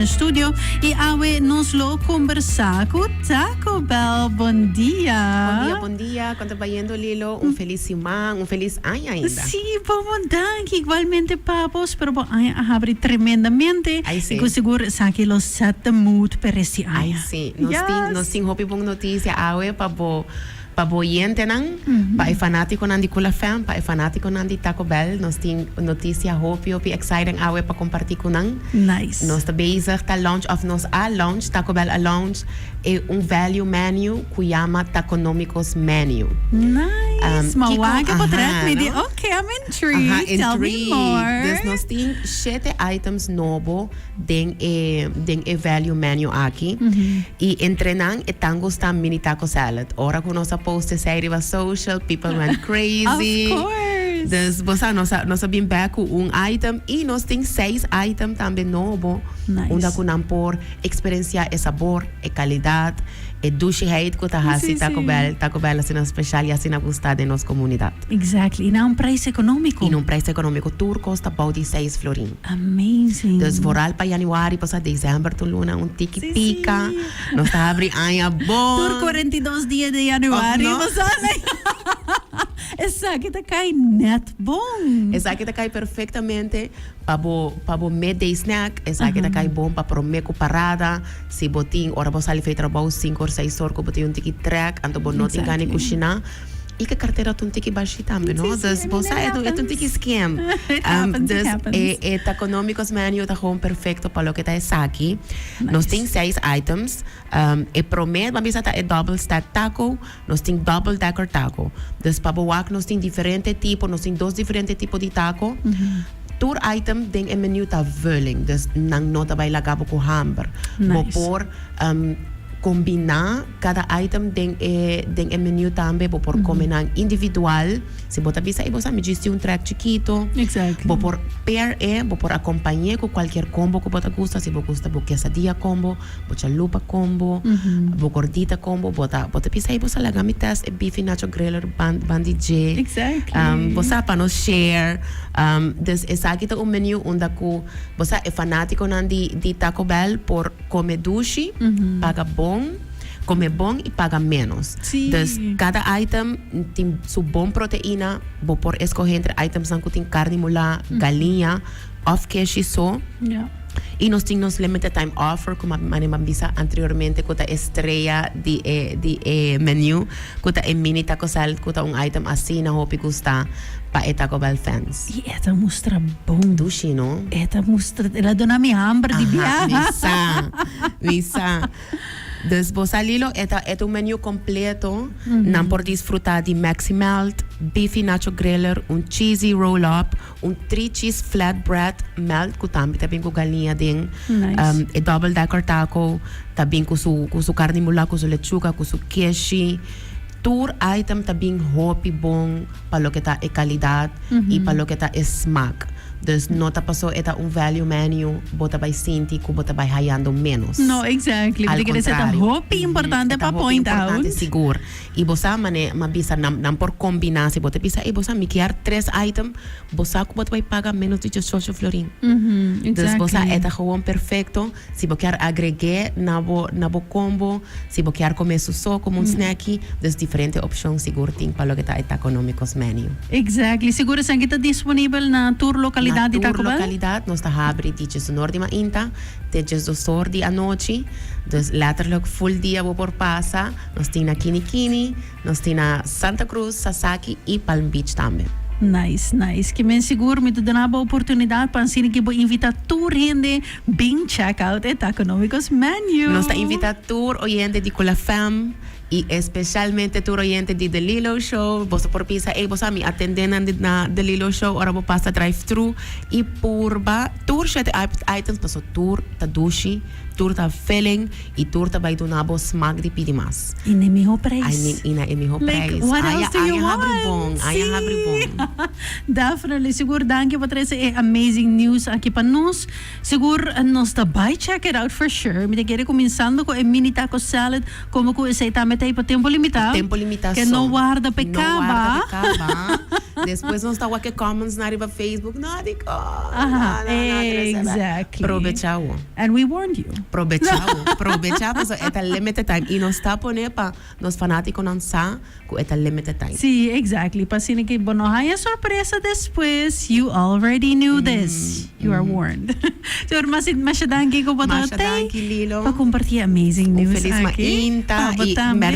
Studio e awe nos lo conversar com Taco Bell. Bom dia. Bom dia. Quando vai indo, Lilo, feliz semana, feliz ano ainda. Sim, bom, dank. Igualmente, papos, pero bom, abre tremendamente. Ai, sim. E seguro, sabe, lo set the mood para esse ano. Ai, sim. Nós temos boa notícia, awe, para boiente nang, para fanático nang di Kula Fam, para fanático nang di Taco Bell, nós temos notícia hope exciting awe para compartilhar com nang. Nice. Nós está bezig tá launch of nós launch Taco Bell launch é value menu que chama Taconomicos menu. Nice. Mawag po track me di. Okay, I'm intrigued. Tell me more. Dus nós temos 7 items novo den value menu aqui. E entre nang tango está mini taco salad. Ora que nós post série va social, people went crazy. Of course. Dus nós bem back com item e nós temos 6 items também novo. Nice. Onde que não por experiência e sabor e qualidade e duchigheid que tá hasi Taco Bell assim especial e assim gostar de nossa comunidade. Exactly. E num preço econômico. E num preço econômico, tour costa about 6 florin. Amazing. Dus vooral para januari, para dezembro, tu luna tiki pica. Nós tá abri anha bom. Tour 42 dias de januari. Oh, no. Essa aqui tá cai net bom. Essa aqui tá cai perfeitamente para midday snack. Essa aqui tá cai bom para promeco parada. Se botin, ora você ali feita about 5 or 6 horas, botin tiki track, anto bon noting gani cozinhar. E que carteira tu tiki baixi também, não? Dus você é tiki scam. Dus Taconomicos menu tá gewoon perfeito para o que tá aqui. Nós tem 6 items. E prometo, mas está é double stack taco, nós tem double decker taco. Dus para o nós tem diferente tipo, nós tem 2 diferentes tipos de taco. Tour item ding in menu ta vulling, dus nang nota bij lagabo ko hamber. Mo por combinar cada item ding in menu tambe, bo por combinar individual. Se bota bisa e bosa me disse track chiquito. Exactly. Bo por pair bo por acompanhar com qualquer combo que bota gusta, se bo gusta bo quesadilla combo, bo chalupa combo, bo gordita combo, bota bisa e bosa lagamitas e beef nacho griller bandi J. Exactly. Bosa para no share. Dus esa aqui tá menu onde ku bosa é fanático di Taco Bell por comer dushi, paga bom, come bom e paga menos. Sim. Dus cada item tem sua boa proteína, bo por escolher entre items que tem carne mula, galinha, of queijo só. Yeah. E nós temos limited time offer, como a minha bisa anteriormente, que a estreia de menu, que a mini taco salad, que um item assim na hope gusta para Taco Bell fans. E esta mostra bom. Dushi, não? Esta mostra, ela dona me hambre de viagem. Visa. Dus Bosalilo é um menu completo, não por desfrutar de Maxi Melt, beefy nacho griller, cheesy roll-up, 3 cheese flatbread melt, que também com galinha ding, Nice. double decker taco, também com sua carne mula, com sua lechuga, com sua queijo. Tour item também hopi bom para o que tá é qualidade e para o que tá é smack. Dus nota passou é value menu, bota vai sinti, que bota vai raiando menos. No, exactly. Al Porque essa é hope importante para point out. Seguro. E você bisa não por combinar, se você bisa e você me quer 3 items, você que bota vai pagar menos de 18 florin. Exactly. Dus você é gewoon perfeito. Se você quer agregar na bo combo, se você quer comer só como snack, dus diferente opções seguro tem para o que tá econômicos menu. Exactly. Seguro sa kita disponível na tour localidade de Taco Bell? Localidade, nós está abre de norte de Inta, de sordi à noite, dus letterlijk full dia por passa, nós tem na Kinikini, nós tem na Santa Cruz, Sasaki e Palm Beach também. Nice. Que men seguro me dá uma oportunidade para ensinar que vou invitar tour gente bem check out e Taconomicos menu. Nós está invitar tour oyente de Kula Fam e especialmente tour oyente de The Lilo Show. Você por pisa você me atender na The Lilo Show, ora vou passar drive-thru e purba tour 7 items, passou tour ta dushi, tour ta filling e tour ta vai do nabo smack de pidimas. E nem me preço. Ai nem preço. What else do you want? Ai bom. Definitely. Seguro, danke para trazer amazing news aqui para nós. Seguro, nós também check it out for sure. Me quero começando com a mini taco salad, como que você está metendo para tempo limitado. Tempo limitado. Que não guarda pecaba. Después não está o que comments na riba Facebook. Não, dico. Exactly. Provechao. And we warned you. Provechao. So, esta limited time. E não está pone pa nos fanáticos não sa com esta limited time. Sí, exactly. Pasine que bono haya sorpresa después. You already knew this. You are warned. So, masyadangi ko pa to. Masyadangi, Lilo. Pa compartir amazing news. Feliz aqui. mainta. Papa E também.